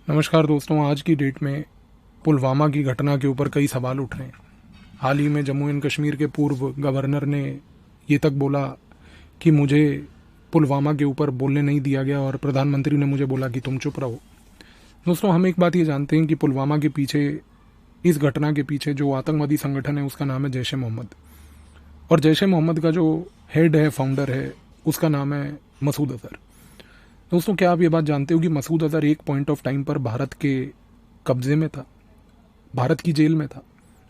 नमस्कार दोस्तों। आज की डेट में पुलवामा की घटना के ऊपर कई सवाल उठ रहे हैं। हाल ही में जम्मू एंड कश्मीर के पूर्व गवर्नर ने ये तक बोला कि मुझे पुलवामा के ऊपर बोलने नहीं दिया गया और प्रधानमंत्री ने मुझे बोला कि तुम चुप रहो। दोस्तों, हम एक बात ये जानते हैं कि पुलवामा के पीछे, इस घटना के पीछे जो आतंकवादी संगठन है उसका नाम है जैश ए मोहम्मद। और जैश ए मोहम्मद का जो हेड है, फाउंडर है, उसका नाम है मसूद अजहर। दोस्तों, क्या आप ये बात जानते हो कि मसूद अजहर एक पॉइंट ऑफ टाइम पर भारत के कब्जे में था, भारत की जेल में था,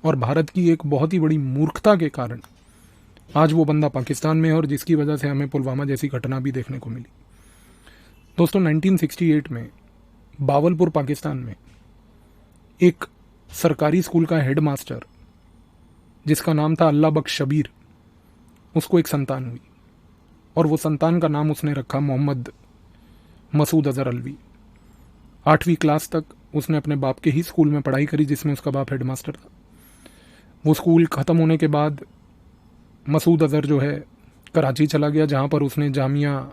और भारत की एक बहुत ही बड़ी मूर्खता के कारण आज वो बंदा पाकिस्तान में है और जिसकी वजह से हमें पुलवामा जैसी घटना भी देखने को मिली। दोस्तों, 1968 में बावलपुर पाकिस्तान में एक सरकारी स्कूल का हेड मास्टर, जिसका नाम था अल्लाह बख्श शबीर, उसको एक संतान हुई और वो संतान का नाम उसने रखा मोहम्मद मसूद अजहर अलवी। 8वीं क्लास तक उसने अपने बाप के ही स्कूल में पढ़ाई करी जिसमें उसका बाप हेडमास्टर था। वो स्कूल ख़त्म होने के बाद मसूद अजहर जो है कराची चला गया, जहाँ पर उसने जामिया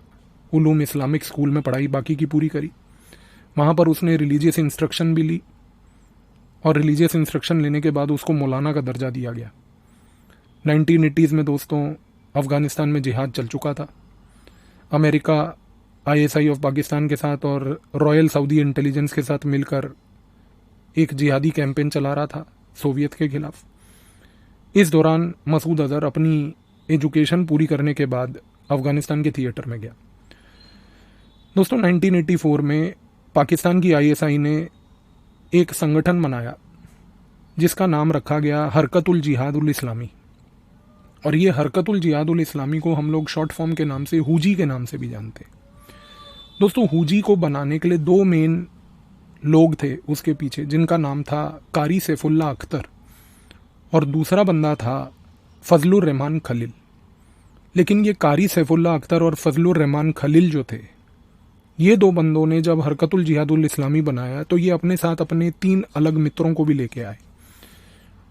उलूम इस्लामिक स्कूल में पढ़ाई बाकी की पूरी करी। वहाँ पर उसने रिलीजियस इंस्ट्रक्शन भी ली और रिलीजियस इंस्ट्रक्शन लेने के बाद उसको मौलाना का दर्जा दिया गया। 1980s में दोस्तों अफ़गानिस्तान में जिहाद चल चुका था। अमेरिका आईएसआई ऑफ पाकिस्तान के साथ और रॉयल सऊदी इंटेलिजेंस के साथ मिलकर एक जिहादी कैंपेन चला रहा था सोवियत के खिलाफ। इस दौरान मसूद अजहर अपनी एजुकेशन पूरी करने के बाद अफ़गानिस्तान के थिएटर में गया। दोस्तों, 1984 में पाकिस्तान की आईएसआई ने एक संगठन बनाया जिसका नाम रखा गया हरकतुल जिहादुल इस्लामी। और ये हरकतुल जिहादुल इस्लामी को हम लोग शॉर्ट फॉर्म के नाम से हुजी के नाम से भी जानते हैं। दोस्तों, हुजी को बनाने के लिए दो मेन लोग थे उसके पीछे, जिनका नाम था कारी सैफुल्ला अख्तर और दूसरा बंदा था फजलुर रहमान खलील। लेकिन ये कारी सैफुल्ला अख्तर और फजलुर रहमान खलील जो थे, ये दो बंदों ने जब हरकतुल जिहादुल इस्लामी बनाया तो ये अपने साथ अपने 3 अलग मित्रों को भी लेके आए।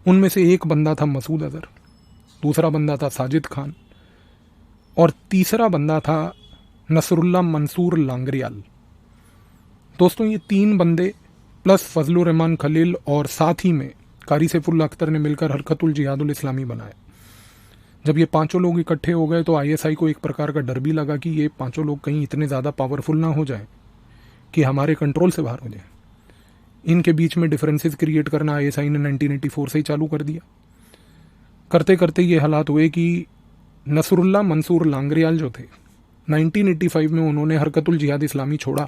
उनमें से एक बंदा था मसूद अजहर, दूसरा बंदा था साजिद खान और तीसरा बंदा था नसरुल्ला मंसूर लांगरियाल। दोस्तों, ये 3 बंदे प्लस फजलुर रहमान खलील और साथ ही में कारी सैफुल्ला अख्तर ने मिलकर हरकतुल जिहादुल इस्लामी बनाया। जब ये पांचों लोग इकट्ठे हो गए तो आईएसआई को एक प्रकार का डर भी लगा कि ये पांचों लोग कहीं इतने ज़्यादा पावरफुल ना हो जाएं कि हमारे कंट्रोल से बाहर हो जाएं। इनके बीच में डिफरेंसेस क्रिएट करना आईएसआई ने 1984 से ही चालू कर दिया। करते करते ये हालात हुए कि नसरुल्ला मंसूर लांगरियाल जो थे, 1985 में उन्होंने हरकतुल जिहाद इस्लामी छोड़ा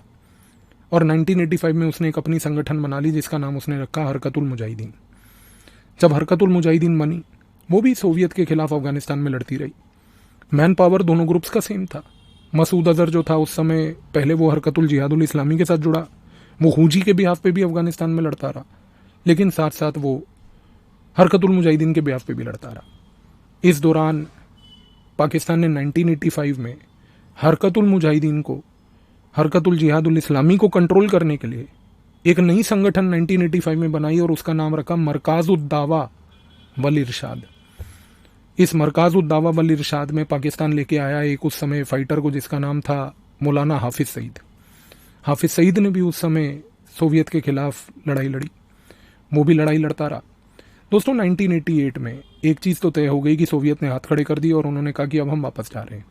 और 1985 में उसने एक अपनी संगठन बना ली जिसका नाम उसने रखा हरकतुल मुजाहिदीन। जब हरकतुल मुजाहिदीन बनी, वो भी सोवियत के खिलाफ अफगानिस्तान में लड़ती रही। मैन पावर दोनों ग्रुप्स का सेम था। मसूद अजहर जो था उस समय पहले वो हरकतुल जिहादुल इस्लामी के साथ जुड़ा, वो हुजी के बिहाफ पे भी अफगानिस्तान में लड़ता रहा, लेकिन साथ साथ वो हरकतुल मुजाहिदीन के बिहाफ पे भी लड़ता रहा। इस दौरान पाकिस्तान ने 1985 में हरकतुल मुजाहिदीन को, हरकतुल जिहादुल इस्लामी को कंट्रोल करने के लिए एक नई संगठन 1985 में बनाई और उसका नाम रखा मरकाज़-उद-दावा वल इरशाद। इस मरकाज़-उद-दावा वल इरशाद में पाकिस्तान लेके आया एक उस समय फाइटर को जिसका नाम था मौलाना हाफिज सईद। हाफिज सईद ने भी उस समय सोवियत के खिलाफ लड़ाई लड़ी, वो भी लड़ाई लड़ता रहा। दोस्तों, 1988 में एक चीज़ तो तय हो गई कि सोवियत ने हाथ खड़े कर दिए और उन्होंने कहा कि अब हम वापस जा रहे हैं।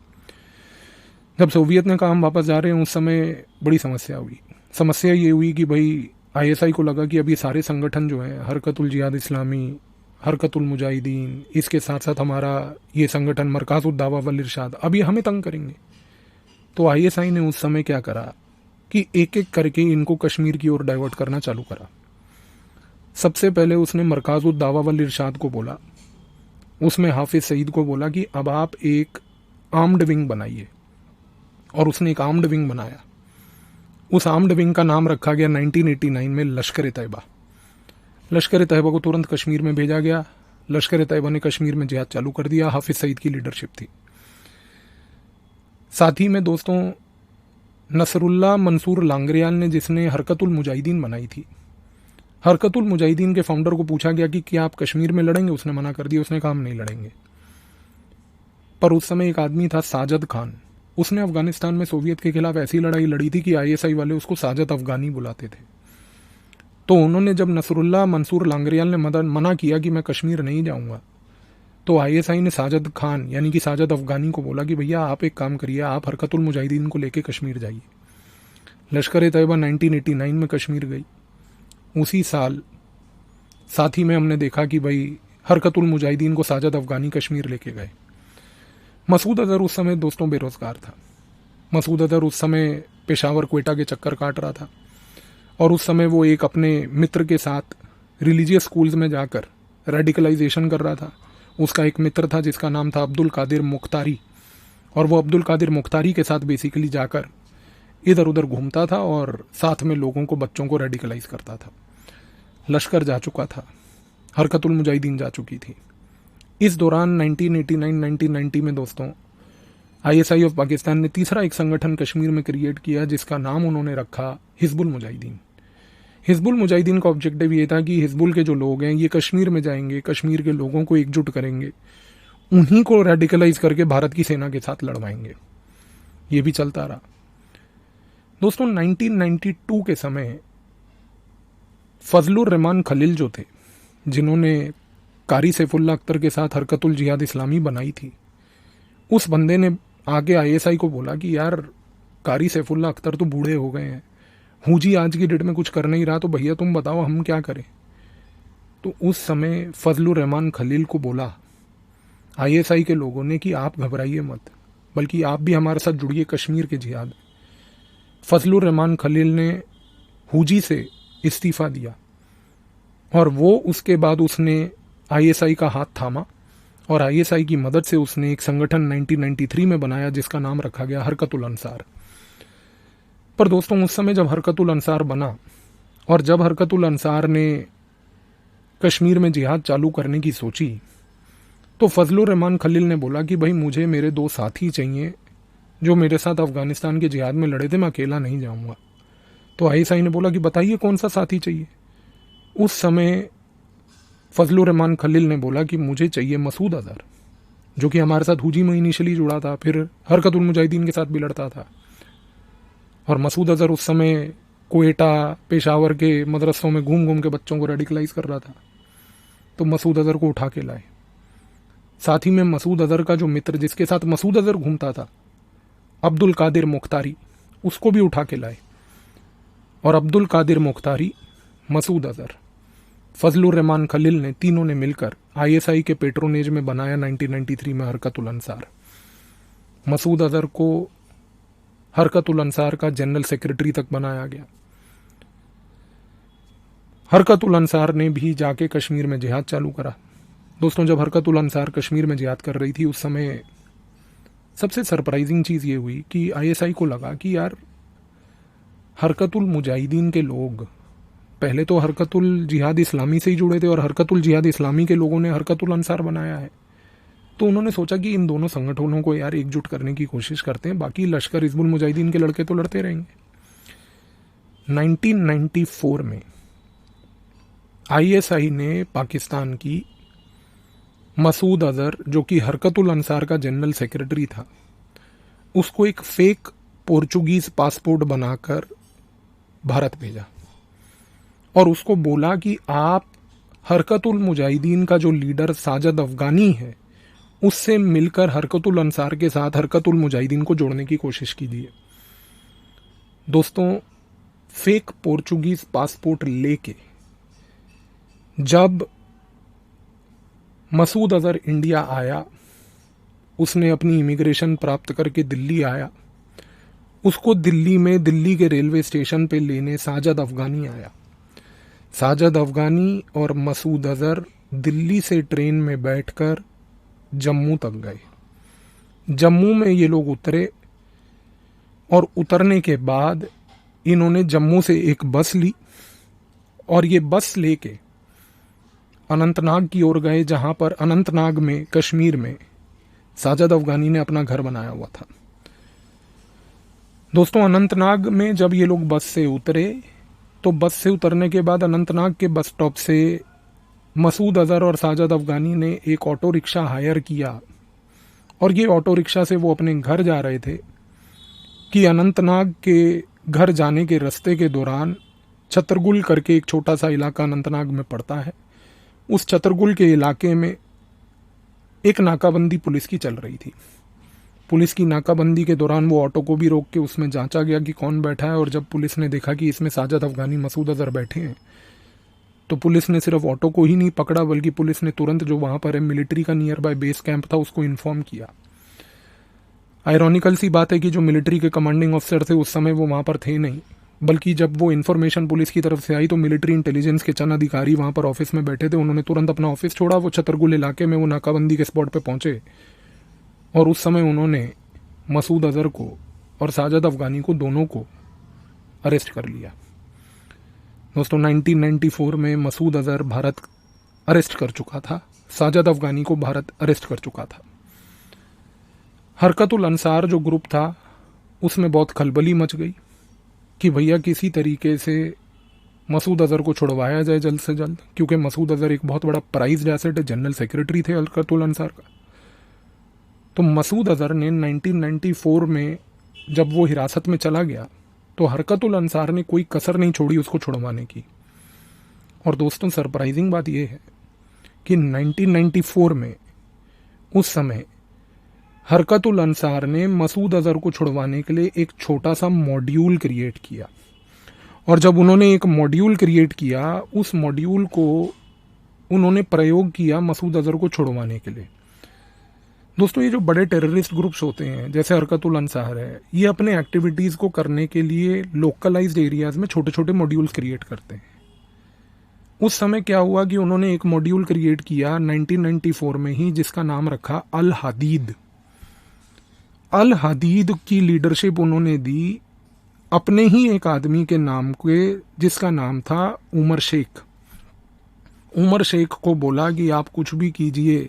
जब सोवियत ने कहा हम वापस जा रहे हैं, उस समय बड़ी समस्या हुई। समस्या ये हुई कि भाई आईएसआई को लगा कि अब ये सारे संगठन जो हैं, हरकतुल जिहाद इस्लामी, हरकतुल मुजाहिदीन, इसके साथ साथ हमारा ये संगठन मरकाज़-उद-दावा वल इरशाद, अब ये हमें तंग करेंगे। तो आईएसआई ने उस समय क्या करा कि एक एक करके इनको कश्मीर की ओर डाइवर्ट करना चालू करा। सबसे पहले उसने मरकाज़-उद-दावा वल इरशाद को बोला, उसमें हाफिज सईद को बोला कि अब आप एक आर्म्ड विंग बनाइए, और उसने एक आर्म्ड विंग बनाया। उस आर्म्ड विंग का नाम रखा गया 1989 में लश्कर-ए-तैयबा। लश्कर-ए-तैयबा को तुरंत कश्मीर में भेजा गया। लश्कर-ए-तैयबा ने कश्मीर में जिहाद चालू कर दिया। हाफिज सईद की लीडरशिप थी। साथ ही में दोस्तों, नसरुल्ला मंसूर लांगरियाल ने, जिसने हरकतुल मुजाहिदीन बनाई थी, हरकतुल मुजाहिदीन के फाउंडर को पूछा गया कि क्या आप कश्मीर में लड़ेंगे? उसने मना कर दिया, उसने कहा हम नहीं लड़ेंगे। पर उस समय एक आदमी था साजिद खान, उसने अफगानिस्तान में सोवियत के खिलाफ ऐसी लड़ाई लड़ी थी कि आईएसआई वाले उसको साजिद अफगानी बुलाते थे। तो उन्होंने जब नसरुल्ला मंसूर लांगरियाल ने मना किया कि मैं कश्मीर नहीं जाऊंगा, तो आईएसआई ने साजिद खान यानी कि साजिद अफगानी को बोला कि भैया आप एक काम करिए, आप हरकतुल मुजाहिदीन को लेके कश्मीर जाइए। लश्कर ए तैयबा 1989 में कश्मीर गई। उसी साल साथ ही में हमने देखा कि भाई हरकतुल मुजाहिदीन को साजिद अफगानी कश्मीर लेके गए। मसूद अजहर उस समय दोस्तों बेरोजगार था। मसूद अजहर उस समय पेशावर क्वेटा के चक्कर काट रहा था और उस समय वो एक अपने मित्र के साथ रिलीजियस स्कूल्स में जाकर रेडिकलाइजेशन कर रहा था। उसका एक मित्र था जिसका नाम था अब्दुल कादिर मुख्तारी, और वो अब्दुल कादिर मुख्तारी के साथ बेसिकली जाकर इधर उधर घूमता था और साथ में लोगों को, बच्चों को रेडिकलाइज करता था। लश्कर जा चुका था, हरकतुल मुजाहिदीन जा चुकी थी। इस दौरान 1989-1990 में दोस्तों आईएसआई ऑफ पाकिस्तान ने तीसरा एक संगठन कश्मीर में क्रिएट किया जिसका नाम उन्होंने रखा हिजबुल मुजाहिदीन। हिजबुल मुजाहिदीन का ऑब्जेक्टिव ये था कि हिजबुल के जो लोग हैं ये कश्मीर में जाएंगे, कश्मीर के लोगों को एकजुट करेंगे, उन्हीं को रेडिकलाइज करके भारत की सेना के साथ लड़वाएंगे। ये भी चलता रहा। दोस्तों 1992 के समय फजलुर रहमान खलील जो थे, जिन्होंने कारी सैफुल्लाह अख्तर के साथ हरकतुल जिहाद इस्लामी बनाई थी, उस बंदे ने आगे आईएसआई को बोला कि यार कारी सैफुल्लाह अख्तर तो बूढ़े हो गए हैं, हुजी आज की डेट में कुछ कर नहीं रहा, तो भैया तुम बताओ हम क्या करें। तो उस समय फजलुर रहमान खलील को बोला आईएसआई के लोगों ने कि आप घबराइए मत, बल्कि आप भी हमारे साथ जुड़िए कश्मीर के जिहाद। फजलुर रहमान खलील ने हुजी से इस्तीफा दिया और वो उसके बाद उसने आईएसआई का हाथ थामा और आईएसआई की मदद से उसने एक संगठन 1993 में बनाया जिसका नाम रखा गया हरकतुल अंसार। पर दोस्तों उस समय जब हरकतुल अंसार बना और जब हरकतुल अंसार ने कश्मीर में जिहाद चालू करने की सोची, तो फजलुर रहमान खलील ने बोला कि भाई मुझे मेरे दो साथी चाहिए जो मेरे साथ अफगानिस्तान के जिहाद में लड़े थे, मैं अकेला नहीं जाऊंगा। तो आईएसआई ने बोला कि बताइए कौन सा साथी चाहिए। उस समय फजलुर रहमान खलील ने बोला कि मुझे चाहिए मसूद अजहर, जो कि हमारे साथ हुजी में इनिशियली जुड़ा था, फिर हरकतुल मुजाहिदीन के साथ भी लड़ता था। और मसूद अजहर उस समय क्वेटा, पेशावर के मदरसों में घूम घूम के बच्चों को रेडिकलाइज कर रहा था। तो मसूद अजहर को उठा के लाए। साथ ही में मसूद अजहर का जो मित्र जिसके साथ मसूद अजहर घूमता था, अब्दुल कादिर मुख्तारी, उसको भी उठा के लाए। और अब्दुल कादिर मुख्तारी, मसूद अजहर, फजलुर रहमान खलील ने, तीनों ने मिलकर आईएसआई के पेट्रोनेज में बनाया 1993 में हरकतुल अंसार। मसूद अजहर को हरकतुल अंसार का जनरल सेक्रेटरी तक बनाया गया। हरकतुल अंसार ने भी जाके कश्मीर में जिहाद चालू करा। दोस्तों जब हरकतुल अंसार कश्मीर में जिहाद कर रही थी उस समय सबसे सरप्राइजिंग चीज़ ये हुई कि आईएसआई को लगा कि यार हरकतुल मुजाहिदीन के लोग पहले तो हरकतुल जिहाद इस्लामी से ही जुड़े थे और हरकतुल जिहाद इस्लामी के लोगों ने हरकतुल अंसार बनाया है। तो उन्होंने सोचा कि इन दोनों संगठनों को यार एकजुट करने की कोशिश करते हैं, बाकी लश्कर हिजबुल मुजाहिदीन के लड़के तो लड़ते रहेंगे। 1994 में आईएसआई ने पाकिस्तान की मसूद अजहर, जो कि हरकतुल अंसार का जनरल सेक्रेटरी था, उसको एक फेक पोर्चुगीज पासपोर्ट बनाकर भारत भेजा और उसको बोला कि आप हरकतुल मुजाहिदीन का जो लीडर साजिद अफगानी है उससे मिलकर हरकतुल अंसार के साथ हरकतुल मुजाहिदीन को जोड़ने की कोशिश कीजिए। दोस्तों फेक पोर्चुगीज पासपोर्ट लेके जब मसूद अजहर इंडिया आया, उसने अपनी इमिग्रेशन प्राप्त करके दिल्ली आया, उसको दिल्ली में दिल्ली के रेलवे स्टेशन पे लेने साजिद अफगानी आया। साजिद अफगानी और मसूद अजहर दिल्ली से ट्रेन में बैठकर जम्मू तक गए। जम्मू में ये लोग उतरे और उतरने के बाद इन्होंने जम्मू से एक बस ली और ये बस लेके अनंतनाग की ओर गए, जहां पर अनंतनाग में कश्मीर में साजिद अफगानी ने अपना घर बनाया हुआ था। दोस्तों अनंतनाग में जब ये लोग बस से उतरे तो बस से उतरने के बाद अनंतनाग के बस स्टॉप से मसूद अजहर और साजिद अफगानी ने एक ऑटो रिक्शा हायर किया और ये ऑटो रिक्शा से वो अपने घर जा रहे थे कि अनंतनाग के घर जाने के रास्ते के दौरान छतरगुल करके एक छोटा सा इलाका अनंतनाग में पड़ता है। उस छतरगुल के इलाके में एक नाकाबंदी पुलिस की चल रही थी। पुलिस की नाकाबंदी के दौरान वो ऑटो को भी रोक के उसमें जांचा गया कि कौन बैठा है, और जब पुलिस ने देखा कि इसमें साजिद अफगानी, मसूद अजहर बैठे हैं, तो पुलिस ने सिर्फ ऑटो को ही नहीं पकड़ा, बल्कि पुलिस ने तुरंत जो वहां पर मिलिट्री का नियर बाय बेस कैंप था उसको इन्फॉर्म किया। आयरॉनिकल सी बात है कि जो मिलिट्री के कमांडिंग ऑफिसर थे उस समय वो वहां पर थे नहीं, बल्कि जब वो इन्फॉर्मेशन पुलिस की तरफ से आई तो मिलिट्री इंटेलिजेंस के चंद अधिकारी वहां पर ऑफिस में बैठे थे। उन्होंने तुरंत अपना ऑफिस छोड़ा, वो छतरगुल इलाके में वो नाकाबंदी के स्पॉट पे पहुंचे, और उस समय उन्होंने मसूद अजहर को और साजिद अफगानी को, दोनों को अरेस्ट कर लिया। दोस्तों 1994 में मसूद अजहर भारत अरेस्ट कर चुका था, साजिद अफगानी को भारत अरेस्ट कर चुका था। हरकतुल अंसार जो ग्रुप था उसमें बहुत खलबली मच गई कि भैया किसी तरीके से मसूद अजहर को छुड़वाया जाए जल्द से जल्द, क्योंकि मसूद अजहर एक बहुत बड़ा प्राइज्ड एसेट है, जनरल सेक्रेटरी थे हरकतुल अंसार का। तो मसूद अजहर ने 1994 में जब वो हिरासत में चला गया तो हरकतुल अंसार ने कोई कसर नहीं छोड़ी उसको छुड़वाने की। और दोस्तों सरप्राइजिंग बात यह है कि 1994 में उस समय हरकतुल अंसार ने मसूद अजहर को छुड़वाने के लिए एक छोटा सा मॉड्यूल क्रिएट किया, और जब उन्होंने एक मॉड्यूल क्रिएट किया उस मॉड्यूल को उन्होंने प्रयोग किया मसूद अजहर को छुड़वाने के लिए। दोस्तों ये जो बड़े टेररिस्ट ग्रुप्स होते हैं जैसे हरकतुल अंसार है, ये अपने एक्टिविटीज़ को करने के लिए लोकलाइज्ड एरियाज में छोटे छोटे मॉड्यूल्स क्रिएट करते हैं। उस समय क्या हुआ कि उन्होंने एक मॉड्यूल क्रिएट किया 1994 में ही, जिसका नाम रखा अल हदीद। अल हदीद की लीडरशिप उन्होंने दी अपने ही एक आदमी के नाम के, जिसका नाम था उमर शेख। उमर शेख को बोला कि आप कुछ भी कीजिए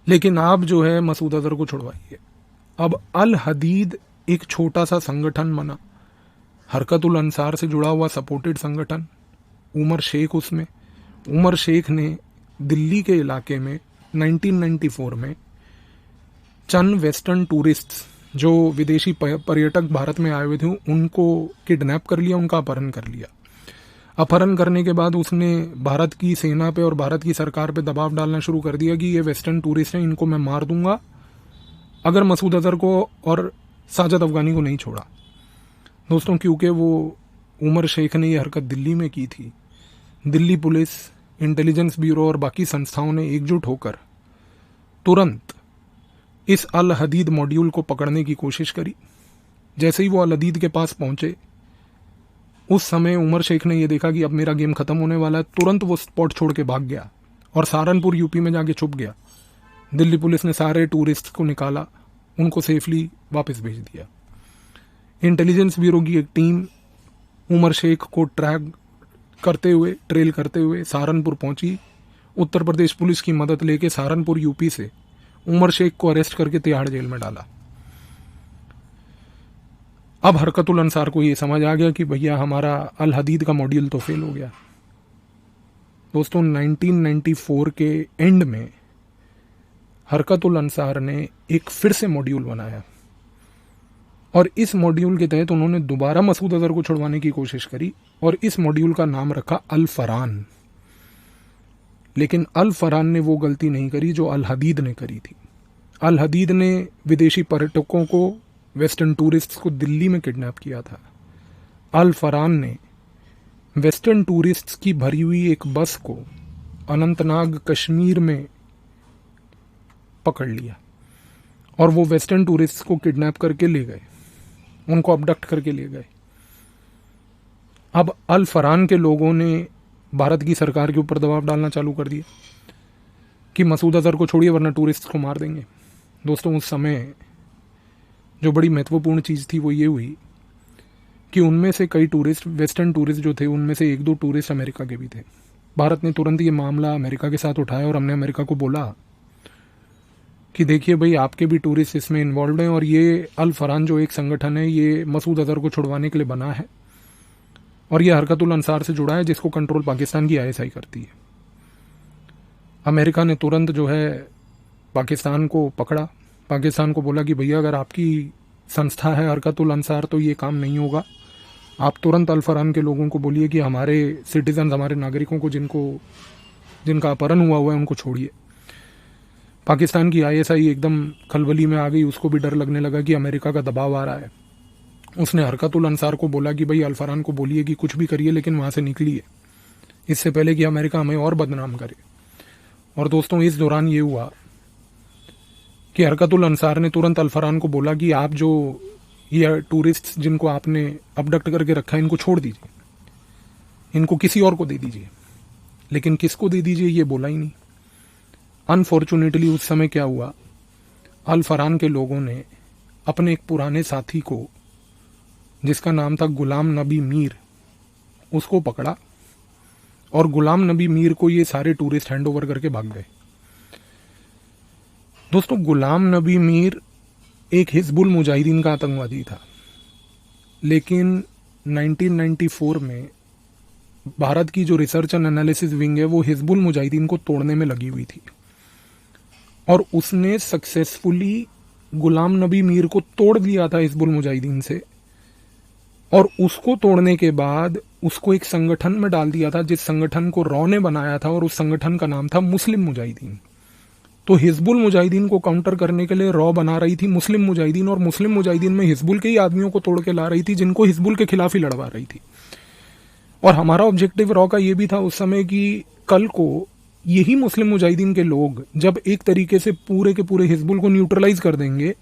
लेकिन आप जो है मसूद अजहर को छुड़वाइए। अब अल हदीद एक छोटा सा संगठन बना, हरकतुल अंसार से जुड़ा हुआ सपोर्टेड संगठन, उमर शेख उसमें। उमर शेख ने दिल्ली के इलाके में 1994 में चंद वेस्टर्न टूरिस्ट्स जो विदेशी पर्यटक भारत में आए हुए थे उनको किडनैप कर लिया, उनका अपहरण कर लिया। अपहरण करने के बाद उसने भारत की सेना पे और भारत की सरकार पे दबाव डालना शुरू कर दिया कि ये वेस्टर्न टूरिस्ट हैं, इनको मैं मार दूंगा अगर मसूद अजहर को और साजिद अफगानी को नहीं छोड़ा। दोस्तों क्योंकि वो उमर शेख ने ये हरकत दिल्ली में की थी, दिल्ली पुलिस, इंटेलिजेंस ब्यूरो और बाकी संस्थाओं ने एकजुट होकर तुरंत इस अल हदीद मॉड्यूल को पकड़ने की कोशिश करी। जैसे ही वो अल हदीद के पास पहुंचे उस समय उमर शेख ने यह देखा कि अब मेरा गेम खत्म होने वाला है, तुरंत वो स्पॉट छोड़ के भाग गया और सहारनपुर यूपी में जाके छुप गया। दिल्ली पुलिस ने सारे टूरिस्ट को निकाला, उनको सेफली वापस भेज दिया। इंटेलिजेंस ब्यूरो की एक टीम उमर शेख को ट्रेल करते हुए सहारनपुर पहुंची। उत्तर प्रदेश पुलिस की मदद लेके सहारनपुर यूपी से उमर शेख को अरेस्ट करके तिहाड़ जेल में डाला। अब हरकतुल अंसार को ये समझ आ गया कि भैया हमारा अल हदीद का मॉड्यूल तो फेल हो गया। दोस्तों 1994 के एंड में हरकतुल अंसार ने एक फिर से मॉड्यूल बनाया और इस मॉड्यूल के तहत उन्होंने दोबारा मसूद अजहर को छुड़वाने की कोशिश करी और इस मॉड्यूल का नाम रखा अल फरान। लेकिन अल फरान ने वो गलती नहीं करी जो अल हदीद ने करी थी। अल हदीद ने विदेशी पर्यटकों को, वेस्टर्न टूरिस्ट्स को दिल्ली में किडनैप किया था। अल फरान ने वेस्टर्न टूरिस्ट्स की भरी हुई एक बस को अनंतनाग कश्मीर में पकड़ लिया और वो वेस्टर्न टूरिस्ट्स को किडनैप करके ले गए, उनको अबडक्ट करके ले गए। अब अल फरान के लोगों ने भारत की सरकार के ऊपर दबाव डालना चालू कर दिया कि मसूद अजहर को छोड़िए वरना टूरिस्ट को मार देंगे। दोस्तों उस समय जो बड़ी महत्वपूर्ण चीज़ थी वो ये हुई कि उनमें से कई टूरिस्ट, वेस्टर्न टूरिस्ट जो थे, उनमें से एक दो टूरिस्ट अमेरिका के भी थे। भारत ने तुरंत ये मामला अमेरिका के साथ उठाया और हमने अमेरिका को बोला कि देखिए भाई आपके भी टूरिस्ट इसमें इन्वॉल्व हैं और ये अल फरान जो एक संगठन है ये मसूद अजहर को छुड़वाने के लिए बना है और ये हरकतुल अंसार से जुड़ा है जिसको कंट्रोल पाकिस्तान की ISI करती है। अमेरिका ने तुरंत जो है पाकिस्तान को पकड़ा, पाकिस्तान को बोला कि भैया अगर आपकी संस्था है हरकतुल अंसार तो ये काम नहीं होगा आप तुरंत अल फरहान के लोगों को बोलिए कि हमारे सिटीजन, हमारे नागरिकों को जिनका अपहरण हुआ है उनको छोड़िए। पाकिस्तान की आईएसआई एकदम खलबली में आ गई, उसको भी डर लगने लगा कि अमेरिका का दबाव आ रहा है। उसने हरकतुल अंसार को बोला कि भाई अल फरहान को बोलिए कि कुछ भी करिए लेकिन वहाँ से निकलिए, इससे पहले कि अमेरिका हमें और बदनाम करे। और दोस्तों इस दौरान ये हुआ कि हरकतुल अंसार ने तुरंत अल फरहान को बोला कि आप जो ये टूरिस्ट जिनको आपने अबडक्ट करके रखा है इनको छोड़ दीजिए, इनको किसी और को दे दीजिए। लेकिन किसको दे दीजिए ये बोला ही नहीं। अनफॉर्चुनेटली उस समय क्या हुआ, अल फरहान के लोगों ने अपने एक पुराने साथी को जिसका नाम था गुलाम नबी मीर, उसको पकड़ा और गुलाम नबी मीर को ये सारे टूरिस्ट हैंडओवर करके भाग गए। दोस्तों गुलाम नबी मीर एक हिजबुल मुजाहिदीन का आतंकवादी था, लेकिन 1994 में भारत की जो रिसर्च एंड एनालिसिस विंग है वो हिजबुल मुजाहिदीन को तोड़ने में लगी हुई थी और उसने सक्सेसफुली गुलाम नबी मीर को तोड़ दिया था हिजबुल मुजाहिदीन से। और उसको तोड़ने के बाद उसको एक संगठन में डाल दिया था जिस संगठन को रॉ ने बनाया था, और उस संगठन का नाम था मुस्लिम मुजाहिदीन। तो हिजबुल मुजाहिदीन को काउंटर करने के लिए रॉ बना रही थी मुस्लिम मुजाहिदीन, और मुस्लिम मुजाहिदीन में हिजबुल के ही आदमियों को तोड़ के ला रही थी जिनको हिजबुल के खिलाफ ही लड़वा रही थी। और हमारा ऑब्जेक्टिव रॉ का ये भी था उस समय कि कल को यही मुस्लिम मुजाहिदीन के लोग जब एक तरीके से पूरे के पूरे हिजबुल को न्यूट्रलाइज कर देंगे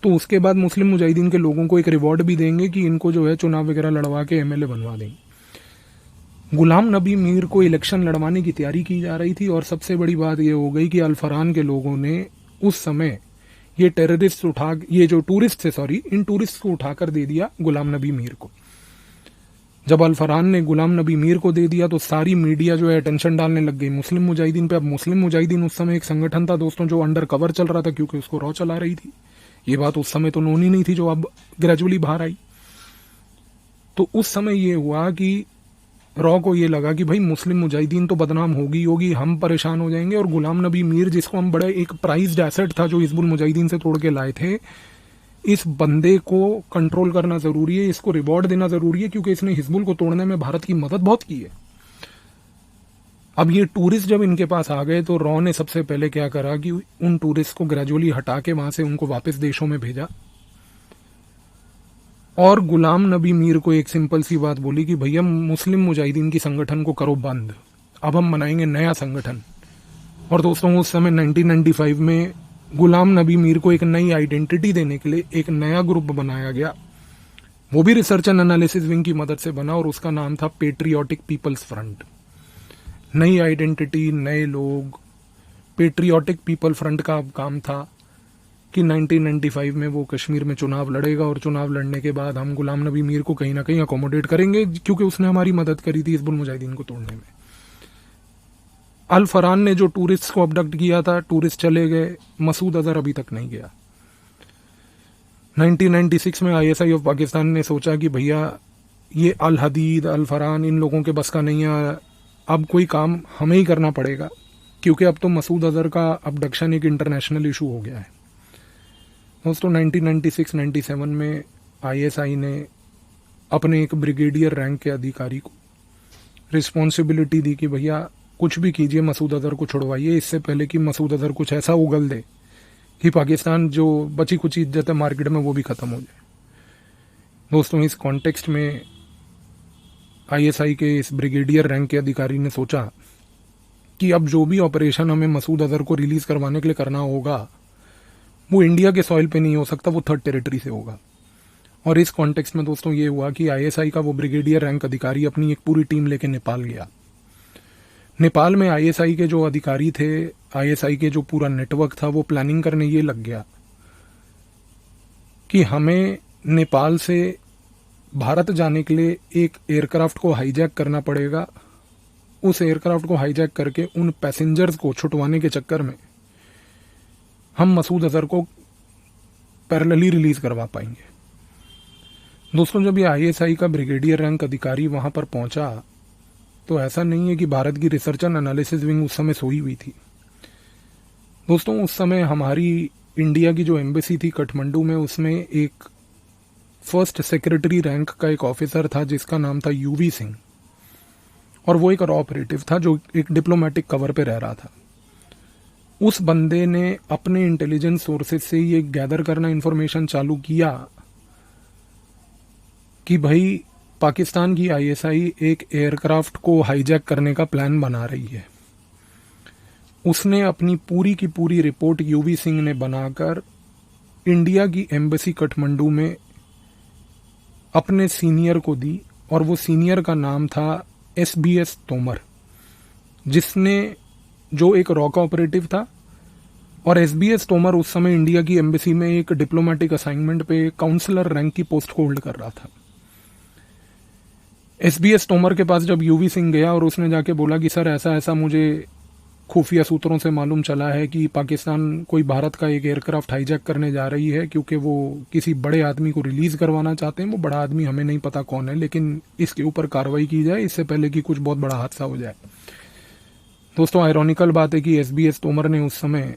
तो उसके बाद मुस्लिम मुजाहिदीन के लोगों को एक रिवॉर्ड भी देंगे कि इनको जो है चुनाव वगैरह लड़वा के एमएलए बनवा देंगे। गुलाम नबी मीर को इलेक्शन लड़वाने की तैयारी की जा रही थी और सबसे बड़ी बात यह हो गई कि अल फरहान के लोगों ने उस समय ये टेररिस्ट ये जो टूरिस्ट थे इन टूरिस्ट को उठाकर दे दिया गुलाम नबी मीर को। जब अल फरहान ने गुलाम नबी मीर को दे दिया तो सारी मीडिया जो है अटेंशन डालने लग गई मुस्लिम मुजाहिदीन पे। अब मुस्लिम मुजाहिदीन उस समय एक संगठन था दोस्तों जो अंडर कवर चल रहा था क्योंकि उसको रॉ चला रही थी। ये बात उस समय तो नोन ही नहीं थी जो अब ग्रेजुअली बाहर आई। तो उस समय ये हुआ कि रॉ को ये लगा कि भाई मुस्लिम मुजाहिदीन तो बदनाम होगी, हम परेशान हो जाएंगे, और गुलाम नबी मीर जिसको हम बड़े एक प्राइज्ड एसेट था जो हिजबुल मुजाहिदीन से तोड़ के लाए थे, इस बंदे को कंट्रोल करना जरूरी है, इसको रिवॉर्ड देना जरूरी है क्योंकि इसने हिजबुल को तोड़ने में भारत की मदद बहुत की है। अब ये टूरिस्ट जब इनके पास आ गए तो रॉ ने सबसे पहले क्या करा कि उन टूरिस्ट को ग्रेजुअली हटा के वहां से उनको वापस देशों में भेजा और गुलाम नबी मीर को एक सिंपल सी बात बोली कि भैया मुस्लिम मुजाहिदीन की संगठन को करो बंद, अब हम बनाएंगे नया संगठन। और दोस्तों उस समय 1995 में गुलाम नबी मीर को एक नई आइडेंटिटी देने के लिए एक नया ग्रुप बनाया गया, वो भी रिसर्च एंड एनालिसिस विंग की मदद से बना और उसका नाम था पेट्रियोटिक पीपल्स फ्रंट। नई आइडेंटिटी, नए लोग, पेट्रियोटिक पीपल फ्रंट का काम था कि 1995 में वो कश्मीर में चुनाव लड़ेगा और चुनाव लड़ने के बाद हम गुलाम नबी मीर को कहीं ना कहीं अकोमोडेट करेंगे क्योंकि उसने हमारी मदद करी थी हिजबुल मुजाहिदीन को तोड़ने में। अल फरहान ने जो टूरिस्ट को अबडक्ट किया था, टूरिस्ट चले गए, मसूद अजहर अभी तक नहीं गया। 1996 में आईएसआई ऑफ पाकिस्तान ने सोचा कि भैया ये अल हदीद, अल फरहान इन लोगों के बस का नहीं है, अब कोई काम हमें ही करना पड़ेगा क्योंकि अब तो मसूद अजहर का अबडक्शन एक इंटरनेशनल इशू हो गया है। दोस्तों 1996-97 में आईएसआई ने अपने एक ब्रिगेडियर रैंक के अधिकारी को रिस्पॉन्सिबिलिटी दी कि भैया कुछ भी कीजिए, मसूद अजहर को छुड़वाइए इससे पहले कि मसूद अजहर कुछ ऐसा उगल दे कि पाकिस्तान जो बची कुछ इज्जत है मार्केट में वो भी ख़त्म हो जाए। दोस्तों इस कॉन्टेक्स्ट में आईएसआई के इस ब्रिगेडियर रैंक के अधिकारी ने सोचा कि अब जो भी ऑपरेशन हमें मसूद अजहर को रिलीज़ करवाने के लिए करना होगा वो इंडिया के सॉइल पे नहीं हो सकता, वो थर्ड टेरिटरी से होगा। और इस कॉन्टेक्स्ट में दोस्तों ये हुआ कि आईएसआई का वो ब्रिगेडियर रैंक अधिकारी अपनी एक पूरी टीम लेके नेपाल गया। नेपाल में आईएसआई के जो अधिकारी थे, आईएसआई के जो पूरा नेटवर्क था, वो प्लानिंग करने ये लग गया कि हमें नेपाल से भारत जाने के लिए एक एयरक्राफ्ट को हाईजैक करना पड़ेगा। उस एयरक्राफ्ट को हाईजैक करके उन पैसेंजर्स को छुटवाने के चक्कर में हम मसूद अजहर को पैरेलली रिलीज करवा पाएंगे। दोस्तों जब ये आईएसआई का ब्रिगेडियर रैंक अधिकारी वहां पर पहुंचा तो ऐसा नहीं है कि भारत की रिसर्च एंड एनालिसिस विंग उस समय सोई हुई थी। दोस्तों उस समय हमारी इंडिया की जो एम्बेसी थी काठमांडू में, उसमें एक फर्स्ट सेक्रेटरी रैंक का एक ऑफिसर था जिसका नाम था यूवी सिंह, और वो एक रॉ ऑपरेटिव था जो एक डिप्लोमेटिक कवर पे रह रहा था। उस बंदे ने अपने इंटेलिजेंस सोर्सेज से ये गैदर करना इन्फॉर्मेशन चालू किया कि भाई पाकिस्तान की आईएसआई एक एयरक्राफ्ट को हाईजैक करने का प्लान बना रही है। उसने अपनी पूरी की पूरी रिपोर्ट यूवी सिंह ने बनाकर इंडिया की एम्बेसी काठमांडू में अपने सीनियर को दी, और वो सीनियर का नाम था SBS तोमर, जिसने जो एक रॉ का ऑपरेटिव था। और SBS तोमर उस समय इंडिया की एम्बेसी में एक डिप्लोमेटिक असाइनमेंट पे काउंसलर रैंक की पोस्ट होल्ड कर रहा था। SBS तोमर के पास जब यूवी सिंह गया और उसने जाके बोला कि सर ऐसा ऐसा मुझे खुफिया सूत्रों से मालूम चला है कि पाकिस्तान कोई भारत का एक एयरक्राफ्ट हाईजैक करने जा रही है, क्योंकि वो किसी बड़े आदमी को रिलीज करवाना चाहते हैं। वो बड़ा आदमी हमें नहीं पता कौन है, लेकिन इसके ऊपर कार्रवाई की जाए इससे पहले कि कुछ बहुत बड़ा हादसा हो जाए। दोस्तों, आयरॉनिकल बात है कि SBS तोमर ने उस समय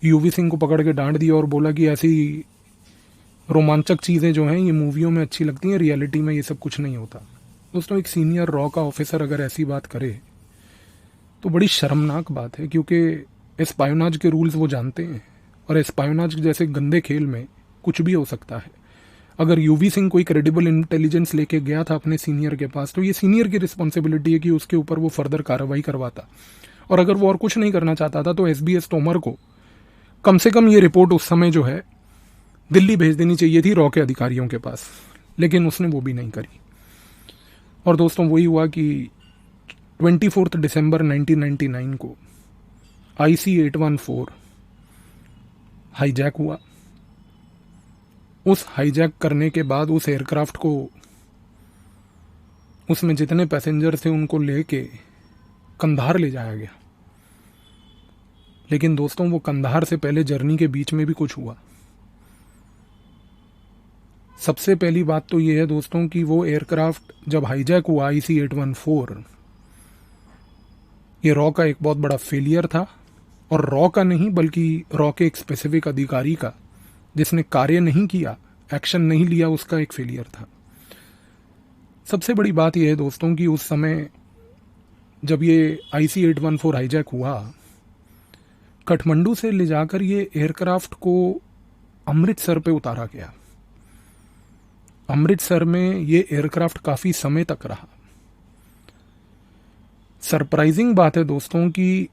यूवी सिंह को पकड़ के डांट दिया और बोला कि ऐसी रोमांचक चीज़ें जो हैं ये मूवियों में अच्छी लगती हैं, रियलिटी में ये सब कुछ नहीं होता। दोस्तों, एक सीनियर रॉ का ऑफिसर अगर ऐसी बात करे तो बड़ी शर्मनाक बात है, क्योंकि एस्पायोनाज के रूल्स वो जानते हैं, और एस्पायोनाज जैसे गंदे खेल में कुछ भी हो सकता है। अगर यूवी सिंह कोई क्रेडिबल इंटेलिजेंस लेके गया था अपने सीनियर के पास, तो ये सीनियर की रिस्पॉन्सिबिलिटी है कि उसके ऊपर वो फर्दर कार्रवाई करवाता। और अगर वो और कुछ नहीं करना चाहता था तो SBS तोमर को कम से कम ये रिपोर्ट उस समय जो है दिल्ली भेज देनी चाहिए थी रॉ के अधिकारियों के पास, लेकिन उसने वो भी नहीं करी। और दोस्तों, वही हुआ कि 24 दिसंबर 1999 को IC-814 हाईजैक हुआ। उस हाईजैक करने के बाद उस एयरक्राफ्ट को, उसमें जितने पैसेंजर थे उनको लेके कंधार ले जाया गया। लेकिन दोस्तों, वो कंधार से पहले जर्नी के बीच में भी कुछ हुआ। सबसे पहली बात तो ये है दोस्तों कि वो एयरक्राफ्ट जब हाईजैक हुआ IC-814, ये रॉ का एक बहुत बड़ा फेलियर था। और रॉ का नहीं बल्कि रॉ के एक स्पेसिफिक अधिकारी का, जिसने कार्य नहीं किया, एक्शन नहीं लिया, उसका एक फेलियर था। सबसे बड़ी बात यह है दोस्तों कि उस समय जब ये IC-814 हाईजैक हुआ, काठमांडू से ले जाकर ये एयरक्राफ्ट को अमृतसर पे उतारा गया। अमृतसर में ये एयरक्राफ्ट काफ़ी समय तक रहा। सरप्राइजिंग बात है दोस्तों कि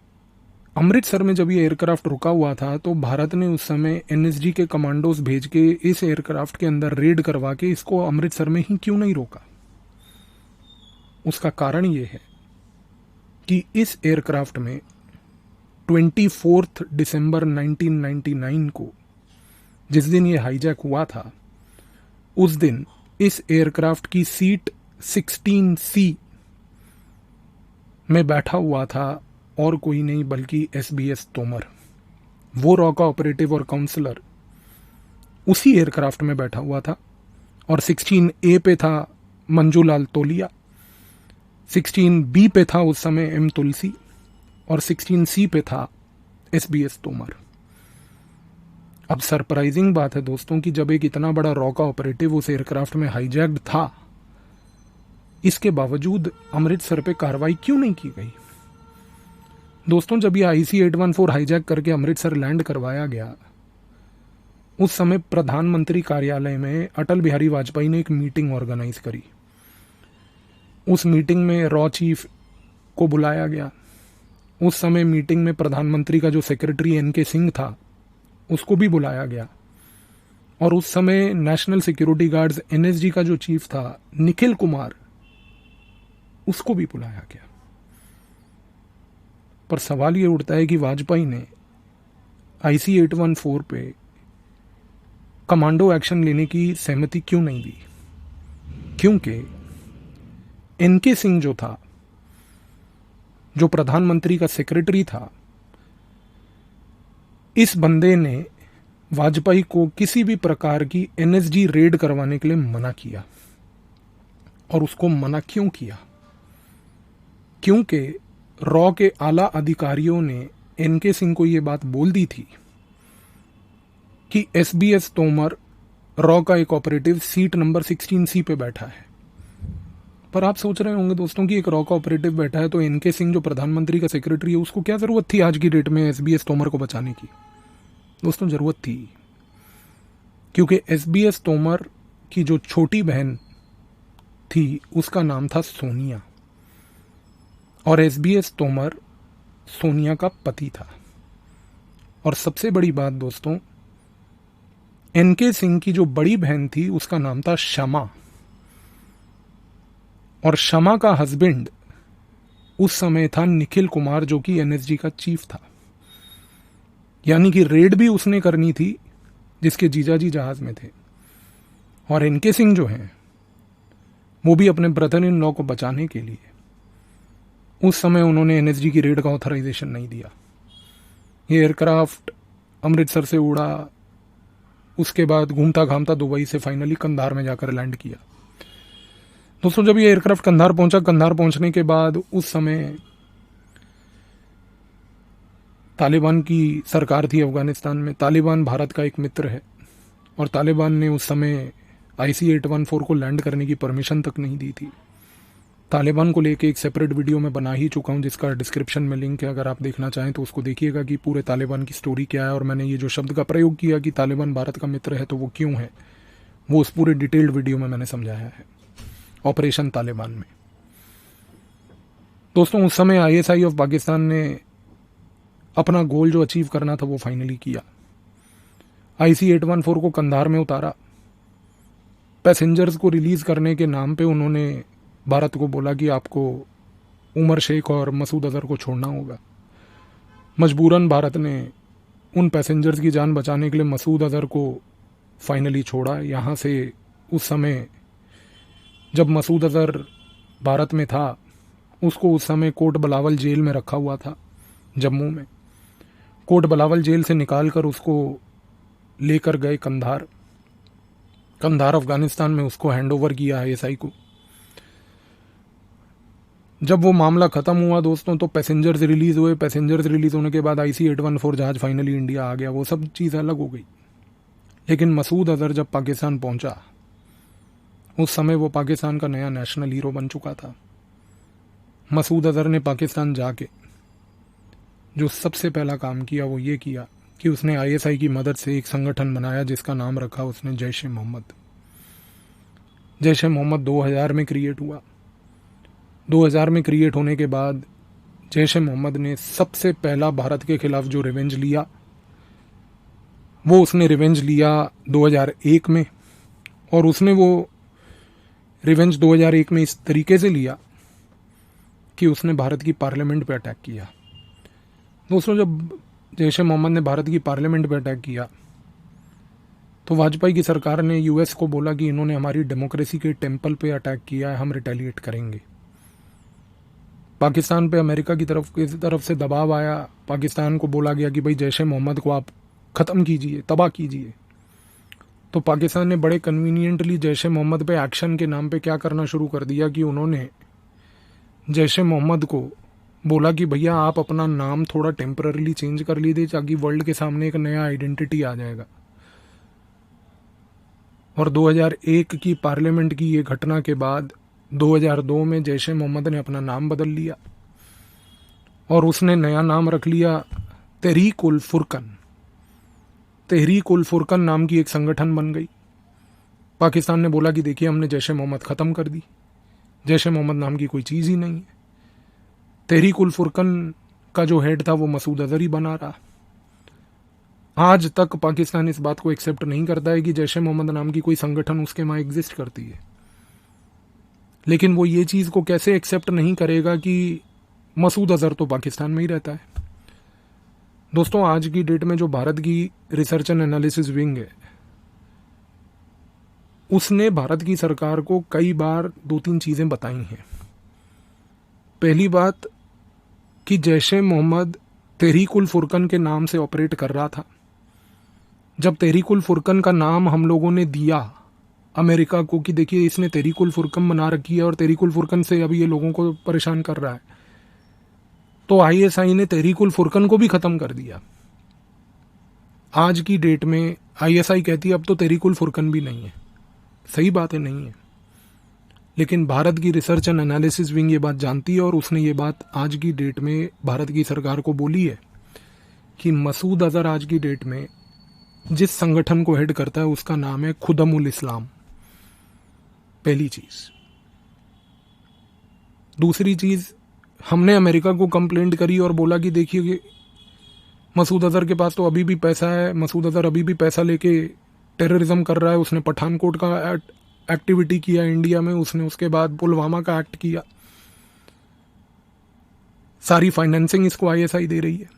अमृतसर में जब ये एयरक्राफ्ट रुका हुआ था तो भारत ने उस समय NSG के कमांडोज भेज के इस एयरक्राफ्ट के अंदर रेड करवा के इसको अमृतसर में ही क्यों नहीं रोका। उसका कारण ये है कि इस एयरक्राफ्ट में 24 दिसंबर 1999 को, जिस दिन ये हाईजैक हुआ था, उस दिन इस एयरक्राफ्ट की सीट 16C में बैठा हुआ था और कोई नहीं बल्कि SBS तोमर। वो रॉ का ऑपरेटिव और काउंसलर उसी एयरक्राफ्ट में बैठा हुआ था। और 16A पे था मंजूलाल तोलिया, 16B पे था उस समय M तुलसी, और 16C पे था SBS तोमर। अब सरप्राइजिंग बात है दोस्तों कि जब एक इतना बड़ा रॉ का ऑपरेटिव उस एयरक्राफ्ट में हाईजैक्ड था, इसके बावजूद अमृतसर पे कार्रवाई क्यों नहीं की गई। दोस्तों, जब ये IC-814 हाईजैक करके अमृतसर लैंड करवाया गया, उस समय प्रधानमंत्री कार्यालय में अटल बिहारी वाजपेयी ने एक मीटिंग ऑर्गेनाइज करी। उस मीटिंग में रॉ चीफ को बुलाया गया। उस समय मीटिंग में प्रधानमंत्री का जो सेक्रेटरी NK सिंह था उसको भी बुलाया गया। और उस समय नेशनल सिक्योरिटी गार्ड्स NSG का जो चीफ था निखिल कुमार, उसको भी बुलाया गया। पर सवाल ये उठता है कि वाजपेयी ने IC-814 पे कमांडो एक्शन लेने की सहमति क्यों नहीं दी। क्योंकि NK सिंह जो था, जो प्रधानमंत्री का सेक्रेटरी था, इस बंदे ने वाजपेयी को किसी भी प्रकार की NSG रेड करवाने के लिए मना किया। और उसको मना क्यों किया? क्योंकि रॉ के आला अधिकारियों ने NK सिंह को ये बात बोल दी थी कि SBS तोमर रॉ का एक ऑपरेटिव सीट नंबर 16C पे बैठा है। पर आप सोच रहे होंगे दोस्तों कि एक रॉ का ऑपरेटिव बैठा है तो एनके सिंह जो प्रधानमंत्री का सेक्रेटरी है उसको क्या ज़रूरत थी आज की डेट में एसबीएस तोमर को बचाने की। दोस्तों ज़रूरत थी, क्योंकि एसबीएस तोमर की जो छोटी बहन थी उसका नाम था सोनिया, और एसबीएस तोमर सोनिया का पति था। और सबसे बड़ी बात दोस्तों, एनके सिंह की जो बड़ी बहन थी उसका नाम था शमा, और शमा का हस्बैंड उस समय था निखिल कुमार जो कि एनएसजी का चीफ था। यानी कि रेड भी उसने करनी थी जिसके जीजाजी जहाज में थे। और एनके सिंह जो हैं वो भी अपने ब्रदर इन लॉ को बचाने के लिए उस समय उन्होंने एनएसजी की रेड का ऑथराइजेशन नहीं दिया। ये एयरक्राफ्ट अमृतसर से उड़ा, उसके बाद घूमता घामता दुबई से फाइनली कंधार में जाकर लैंड किया। दोस्तों जब ये एयरक्राफ्ट कंधार पहुंचा, कंधार पहुंचने के बाद उस समय तालिबान की सरकार थी अफगानिस्तान में। तालिबान भारत का एक मित्र है और तालिबान ने उस समय IC-814 को लैंड करने की परमिशन तक नहीं दी थी। तालिबान को लेके एक सेपरेट वीडियो मैं बना ही चुका हूं जिसका डिस्क्रिप्शन में लिंक है, अगर आप देखना चाहें तो उसको देखिएगा कि पूरे तालिबान की स्टोरी क्या है। और मैंने ये जो शब्द का प्रयोग किया कि तालिबान भारत का मित्र है तो वो क्यों है, वो उस पूरे डिटेल्ड वीडियो में मैंने समझाया है, ऑपरेशन तालिबान में। दोस्तों उस समय ISI ऑफ पाकिस्तान ने अपना गोल जो अचीव करना था वो फाइनली किया। IC-814 को कंधार में उतारा। पैसेंजर्स को रिलीज करने के नाम पे उन्होंने भारत को बोला कि आपको उमर शेख और मसूद अजहर को छोड़ना होगा। मजबूरन भारत ने उन पैसेंजर्स की जान बचाने के लिए मसूद अजहर को फाइनली छोड़ा। यहाँ से उस समय जब मसूद अजहर भारत में था उसको उस समय कोट बलावल जेल में रखा हुआ था जम्मू में। कोट बलावल जेल से निकालकर उसको लेकर गए कंधार अफगानिस्तान में उसको हैंडओवर किया ISI को। जब वो मामला खत्म हुआ दोस्तों तो पैसेंजर्स रिलीज हुए। पैसेंजर्स रिलीज होने के बाद IC-814 जहाज फाइनली इंडिया आ गया, वो सब चीज़ अलग हो गई। लेकिन मसूद अजहर जब पाकिस्तान पहुंचा उस समय वो पाकिस्तान का नया नेशनल हीरो बन चुका था। मसूद अजहर ने पाकिस्तान जाके जो सबसे पहला काम किया वो ये किया कि उसने ISI की मदद से एक संगठन बनाया जिसका नाम रखा उसने जैश ए मोहम्मद। जैश ए मोहम्मद 2000 में क्रिएट हुआ। 2000 में क्रिएट होने के बाद जैश ए मोहम्मद ने सबसे पहला भारत के खिलाफ जो रिवेंज लिया वो उसने रिवेंज लिया 2001 में। और उसने वो रिवेंज 2001 में इस तरीके से लिया कि उसने भारत की पार्लियामेंट पे अटैक किया। दोस्तों जब जैश ए मोहम्मद ने भारत की पार्लियामेंट पे अटैक किया तो वाजपेयी की सरकार ने US को बोला कि इन्होंने हमारी डेमोक्रेसी के टेम्पल पे अटैक किया है, हम रिटेलिएट करेंगे। पाकिस्तान पे अमेरिका की तरफ से दबाव आया। पाकिस्तान को बोला गया कि भाई जैश ए मोहम्मद को आप ख़त्म कीजिए, तबाह कीजिए। तो पाकिस्तान ने बड़े कन्वीनियंटली जैश ए मोहम्मद पे एक्शन के नाम पे क्या करना शुरू कर दिया कि उन्होंने जैश ए मोहम्मद को बोला कि भैया आप अपना नाम थोड़ा टेम्पररीली चेंज कर लीजिए ताकि वर्ल्ड के सामने एक नया आइडेंटिटी आ जाएगा। और 2001 की पार्लियामेंट की ये घटना के बाद 2002 में जैश ए मोहम्मद ने अपना नाम बदल लिया और उसने नया नाम रख लिया तहरीक उल फुरकन। तहरीक उल फुरकन नाम की एक संगठन बन गई। पाकिस्तान ने बोला कि देखिए हमने जैश ए मोहम्मद ख़त्म कर दी, जैश ए मोहम्मद नाम की कोई चीज़ ही नहीं है। तहरीक उल फुरकन का जो हेड था वो मसूद अजहर ही बना रहा। आज तक पाकिस्तान इस बात को एक्सेप्ट नहीं करता है कि जैश ए मोहम्मद नाम की कोई संगठन उसके वहाँ एग्जिस्ट करती है। लेकिन वो ये चीज़ को कैसे एक्सेप्ट नहीं करेगा कि मसूद अजहर तो पाकिस्तान में ही रहता है। दोस्तों आज की डेट में जो भारत की रिसर्च एंड एनालिसिस विंग है उसने भारत की सरकार को कई बार 2-3 चीज़ें बताई हैं। पहली बात कि जैश ए मोहम्मद तहरीक उल फुरकन के नाम से ऑपरेट कर रहा था। जब तहरीक उल फुरकन का नाम हम लोगों ने दिया अमेरिका को कि देखिए इसने तहरीक उल फुरकन बना रखी है और तहरीक उल फुरकन से अभी ये लोगों को परेशान कर रहा है, तो ISI ने तहरीक उल फुरकन को भी ख़त्म कर दिया। आज की डेट में आईएसआई कहती है अब तो तहरीकुल फुरकन भी नहीं है। सही बात है, नहीं है, लेकिन भारत की रिसर्च एंड एनालिसिस विंग ये बात जानती है और उसने ये बात आज की डेट में भारत की सरकार को बोली है कि मसूद अजहर आज की डेट में जिस संगठन को हेड करता है उसका नाम है खुदमुल इस्लाम। पहली चीज। दूसरी चीज, हमने अमेरिका को कंप्लेंट करी और बोला कि देखिए कि मसूद अजहर के पास तो अभी भी पैसा है, मसूद अजहर अभी भी पैसा लेके टेररिज्म कर रहा है, उसने पठानकोट का एक्टिविटी किया इंडिया में, उसने उसके बाद पुलवामा का एक्ट किया, सारी फाइनेंसिंग इसको आईएसआई दे रही है।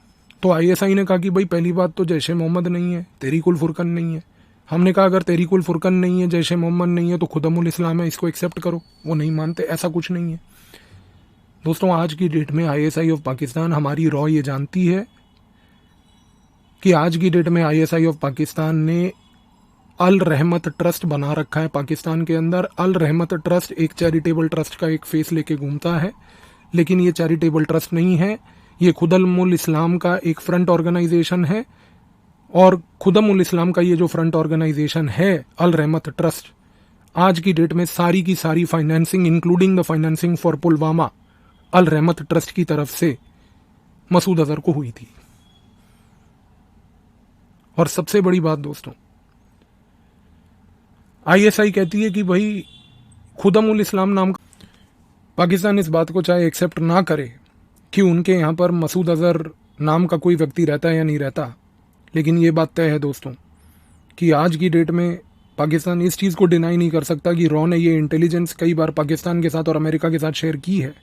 तो आईएसआई ने कहा कि भाई पहली बात तो जैश ए मोहम्मद नहीं है, तहरीकुल फुरकन नहीं है। हमने कहा अगर तहरीकुल फुरकन नहीं है, जैश ए मोहम्मद नहीं है, तो खुदमुल इस्लाम है, इसको एक्सेप्ट करो। वो नहीं मानते, ऐसा कुछ नहीं है। दोस्तों, आज की डेट में आईएसआई ऑफ पाकिस्तान, हमारी रॉ ये जानती है कि आज की डेट में आईएसआई ऑफ पाकिस्तान ने अल रहमत ट्रस्ट बना रखा है पाकिस्तान के अंदर। अल रहमत ट्रस्ट एक चैरिटेबल ट्रस्ट का एक फेस लेके घूमता है, लेकिन ये चैरिटेबल ट्रस्ट नहीं है, ये खुदमुल इस्लाम का एक फ्रंट ऑर्गेनाइजेशन है। और खुदमुल इस्लाम का ये जो फ्रंट ऑर्गेनाइजेशन है अल रहमत ट्रस्ट, आज की डेट में सारी की सारी financing including the financing for Pulwama Al Rahmat trust की तरफ से मसूद अजहर को हुई थी। और सबसे बड़ी बात दोस्तों, आईएसआई कहती है कि भाई खुदमुल इस्लाम नाम का, पाकिस्तान इस बात को चाहे एक्सेप्ट ना करे कि उनके यहाँ पर मसूद अजहर नाम का कोई व्यक्ति रहता है या नहीं रहता, लेकिन ये बात तय है दोस्तों कि आज की डेट में पाकिस्तान इस चीज़ को डिनाई नहीं कर सकता कि रॉ ने ये इंटेलिजेंस कई बार पाकिस्तान के साथ और अमेरिका के साथ शेयर की है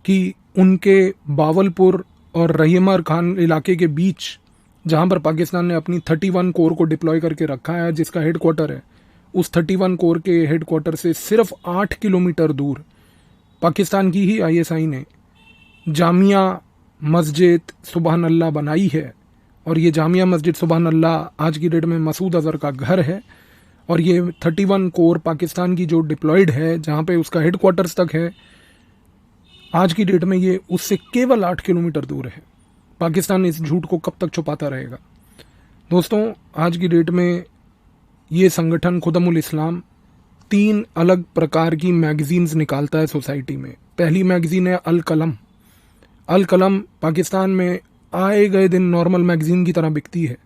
कि उनके बावलपुर और रहीमर खान इलाके के बीच, जहाँ पर पाकिस्तान ने अपनी 31 कोर को डिप्लॉय करके रखा है, जिसका हेडक्वार्टर है, उस 31 कोर के हेडक्वार्टर से सिर्फ 8 किलोमीटर दूर पाकिस्तान की ही आईएसआई ने जामिया मस्जिद सुबहान अल्लाह बनाई है। और ये जामिया मस्जिद सुबहान अल्लाह आज की डेट में मसूद अजहर का घर है। और ये 31 कोर पाकिस्तान की जो डिप्लॉयड है, जहाँ पे उसका हेडक्वार्टर्स तक है, आज की डेट में ये उससे केवल 8 किलोमीटर दूर है। पाकिस्तान इस झूठ को कब तक छुपाता रहेगा? दोस्तों, आज की डेट में ये संगठन खुदमुल इस्लाम 3 अलग प्रकार की मैगजीन्स निकालता है सोसाइटी में। पहली मैगजीन है अल कलम। अल कलम पाकिस्तान में आए गए दिन नॉर्मल मैगजीन की तरह बिकती है।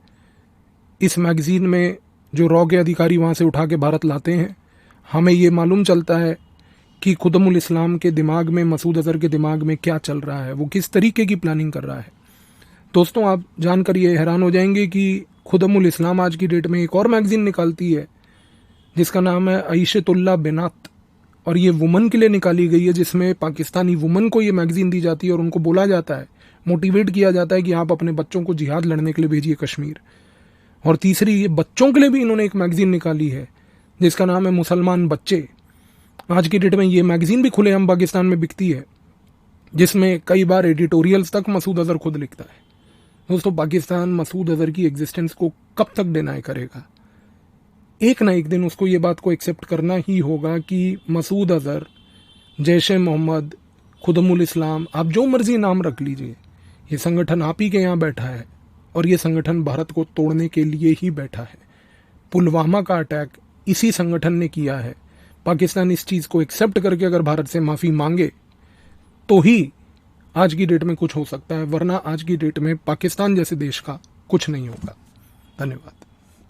इस मैगजीन में जो रॉ के अधिकारी वहाँ से उठा के भारत लाते हैं, हमें ये मालूम चलता है कि खुदमुल इस्लाम के दिमाग में, मसूद अजहर के दिमाग में क्या चल रहा है, वो किस तरीके की प्लानिंग कर रहा है। दोस्तों, आप जानकर ये हैरान हो जाएंगे कि खुदमुल इस्लाम आज की डेट में एक और मैगजीन निकालती है जिसका नाम है आइशतुल्लाह बिनात, और ये वुमन के लिए निकाली गई है, जिसमें पाकिस्तानी वुमन को ये मैगजीन दी जाती है और उनको बोला जाता है, मोटिवेट किया जाता है कि आप अपने बच्चों को जिहाद लड़ने के लिए भेजिए कश्मीर। और तीसरी, ये बच्चों के लिए भी इन्होंने एक मैगजीन निकाली है जिसका नाम है मुसलमान बच्चे। आज की डेट में ये मैगजीन भी खुलेआम पाकिस्तान में बिकती है, जिसमें कई बार एडिटोरियल्स तक मसूद अजहर खुद लिखता है। दोस्तों, पाकिस्तान मसूद अजहर की एग्जिस्टेंस को कब तक डिनाई करेगा? एक ना एक दिन उसको ये बात को एक्सेप्ट करना ही होगा कि मसूद अजहर, जैश ए मोहम्मद, खुदमुल इस्लाम, आप जो मर्जी नाम रख लीजिए, ये संगठन आप ही के यहाँ बैठा है और ये संगठन भारत को तोड़ने के लिए ही बैठा है। पुलवामा का अटैक इसी संगठन ने किया है। पाकिस्तान इस चीज़ को एक्सेप्ट करके अगर भारत से माफ़ी मांगे तो ही आज की डेट में कुछ हो सकता है, वरना आज की डेट में पाकिस्तान जैसे देश का कुछ नहीं होगा। धन्यवाद।